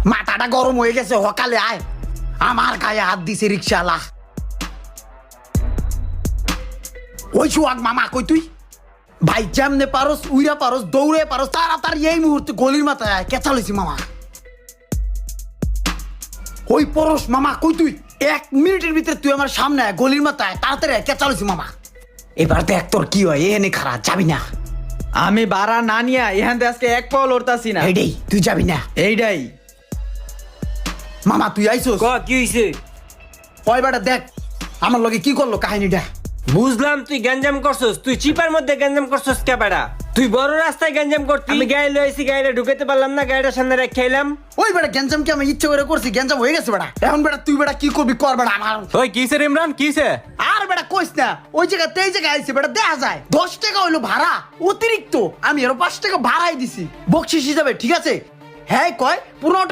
মাথাটা গরম হয়ে গেছে, সকালে আয়। আমার গায়ে হাত দিছে রিক্সাওয়ালা। ওই সোহাগ মামা কই তুই? ভাই যেমনে পারস উইরা পারস দৌড়ে পারস তাড়াতাড়ি এই মুহূর্তে গলির মাথায় আয়, কেঁচা লইছি মামা। ওই পরশ মামা কই তুই? 1 মিনিটের ভিতরে তুই আমার সামনে আয়, গলির মাথায় তাড়াতাড়ি আয়, কেঁচা লইছি মামা। এবার দেখ তোর কি হয়, এখানে খারাপ যাবি না। আমি ভাড়া না নিয়া এখান থেকে আজকে এক পাও লড়তাছি না। এইটাই তুই যাবি না। এইটাই মামা তুই আইসোস? কি হইছে? ওই বেটা দেখ আমার লগে কি করলো কাহিনীটা। বুঝলাম তুই গ্যাঞ্জাম করছস, তুই চিপার মধ্যে গ্যাঞ্জাম করছস কে বেড়া? তুই বড় রাস্তায় গ্যাঞ্জাম করতি, আমি গাড়ি লইছি, গাড়িটা ঢুকাতে পারলাম না, গাড়িটা সামনে রেখে খেলাম। ওই বেটা গ্যাঞ্জাম কি আমি ইচ্ছে করে করছি? গ্যাঞ্জাম হয়ে গেছে বেটা। এখন বেটা তুই বেটা কি করবি কর বেটা আমার। ওই কিসে রে ইমরান, কিসে? আর বেটা কইস না, ওই জায়গাতে এই জায়গায় আইছে বেটা, দেখা যায় 10 টাকা হইলো ভাড়া অতিরিক্ত, আমি আরো 5 টাকা ভাড়াই দিছি বকশিস হিসাবে, ঠিক আছে? হ্যাঁ কয় 15